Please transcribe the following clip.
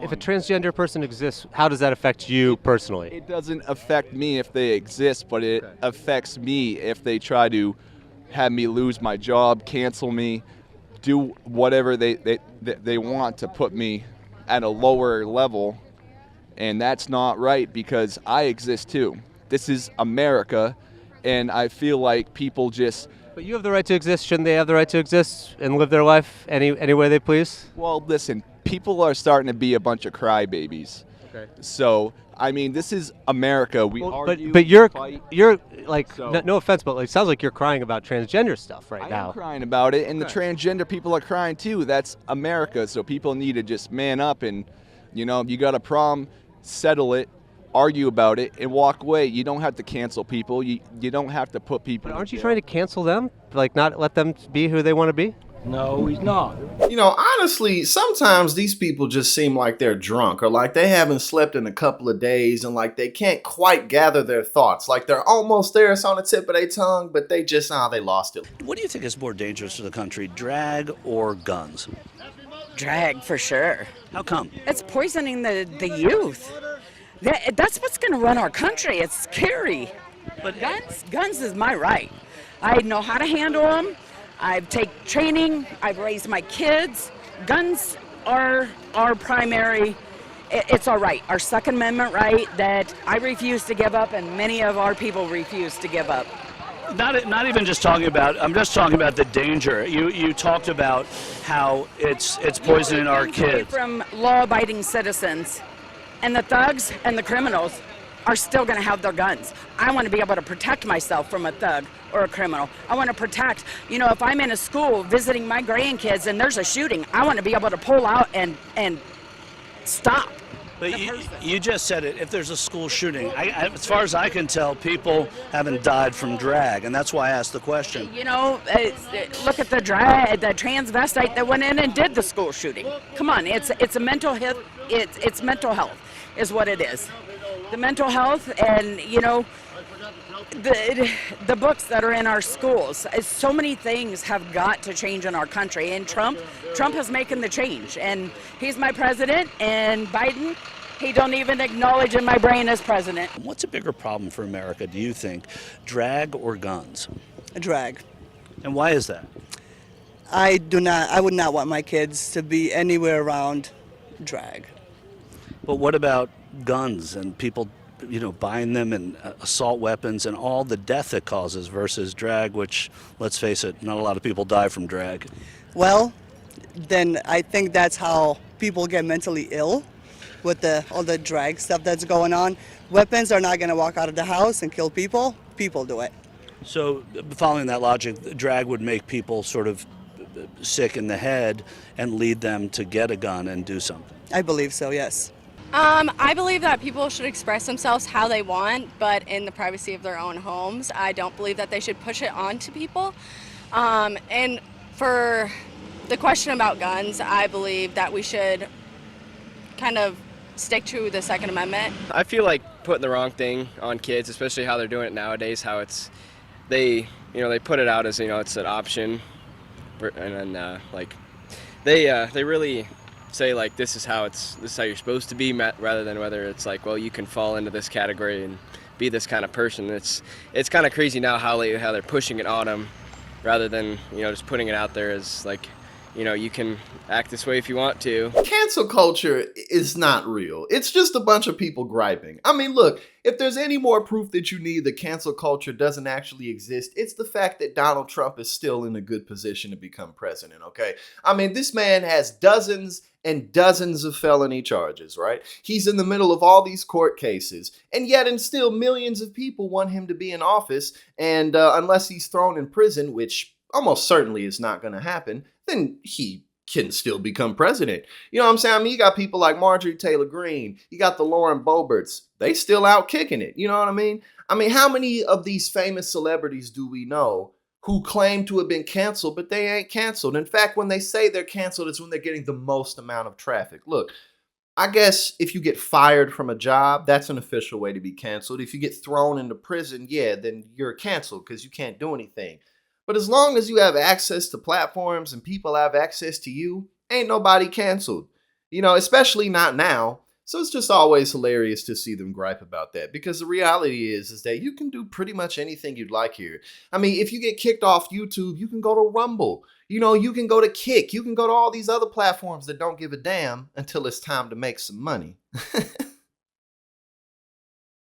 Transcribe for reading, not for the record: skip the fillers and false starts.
If a transgender person exists, how does that affect you personally? It doesn't affect me if they exist, but it affects me if they try to have me lose my job, cancel me, do whatever they want to put me at a lower level. And that's not right because I exist too. This is America, and I feel like people just, But you have the right to exist. Shouldn't they have the right to exist and live their life any way they please? well, listen, people are starting to be a bunch of crybabies. Okay. So, I mean, this is America. We But argue, but we you're fight. you're like So- no offense, but like it sounds like you're crying about transgender stuff right I now. am crying about it, and the Okay. transgender people are crying too. That's America, so people need to just man up and, you got a problem, settle it, argue about it, and walk away. You don't have to cancel people. You don't have to put people. But in aren't you jail. trying to cancel them? Like not let them be who they want to be? No, he's not. Honestly, sometimes these people just seem like they're drunk or like they haven't slept in a couple of days and like they can't quite gather their thoughts. Like they're almost there, it's on the tip of their tongue, but they just, they lost it. What do you think is more dangerous to the country, drag or guns? Drag for sure. How come? It's poisoning the youth. That's what's going to run our country. It's scary. But Guns is my right. I know how to handle them. I've taken training. I've raised my kids. Guns are our primary. It's our right, our Second Amendment right that I refuse to give up, and many of our people refuse to give up. not even just talking about. I'm just talking about the danger. You talked about how it's poisoning our Guns away kids. from law-abiding citizens, and the thugs and the criminals are still going to have their guns. I want to be able to protect myself from a thug or a criminal. I want to protect, if I'm in a school visiting my grandkids and there's a shooting, I want to be able to pull out and stop. But you just said it. If there's a school shooting, as far as I can tell, people haven't died from drag, and that's why I asked the question. Look at the transvestite that went in and did the school shooting. Come on, it's a mental health. It's mental health is what it is. The mental health, and the books that are in our schools. So many things have got to change in our country, and Trump is making the change, and he's my president, and Biden, he don't even acknowledge in my brain as president. What's a bigger problem for America, do you think, drag or guns? Drag. And why is that? I would not want my kids to be anywhere around drag. But what about guns and people, buying them and assault weapons and all the death it causes versus drag, which, let's face it, not a lot of people die from drag. Well, then I think that's how people get mentally ill with all the drag stuff that's going on. Weapons are not going to walk out of the house and kill people. People do it. So following that logic, drag would make people sort of sick in the head and lead them to get a gun and do something. I believe so, yes. I believe that people should express themselves how they want, but in the privacy of their own homes. I don't believe that they should push it on to people. And for the question about guns, I believe that we should kind of stick to the Second Amendment. I feel like putting the wrong thing on kids, especially how they're doing it nowadays, how they put it out as, it's an option, and then, they really say like this is how you're supposed to be, rather than whether it's like, well, you can fall into this category and be this kind of person. It's kind of crazy now how they're pushing it on them rather than just putting it out there as like, you can act this way if you want to. Cancel culture is not real. It's just a bunch of people griping. I mean, look, if there's any more proof that you need that cancel culture doesn't actually exist, it's the fact that Donald Trump is still in a good position to become president, okay? I mean, this man has dozens and dozens of felony charges, right? He's in the middle of all these court cases, and yet and still millions of people want him to be in office, and unless he's thrown in prison, which almost certainly is not going to happen, then he can still become president. You know what I'm saying? I mean, you got people like Marjorie Taylor Greene, you got the Lauren Boeberts, they still out kicking it. You know what I mean? I mean, how many of these famous celebrities do we know who claim to have been canceled, but they ain't canceled? In fact, when they say they're canceled, it's when they're getting the most amount of traffic. Look, I guess if you get fired from a job, that's an official way to be canceled. If you get thrown into prison, yeah, then you're canceled because you can't do anything. But as long as you have access to platforms and people have access to you, ain't nobody canceled. You know, especially not now. So it's just always hilarious to see them gripe about that, because the reality is that you can do pretty much anything you'd like here. I mean, if you get kicked off YouTube, you can go to Rumble. You know, you can go to Kick. You can go to all these other platforms that don't give a damn until it's time to make some money.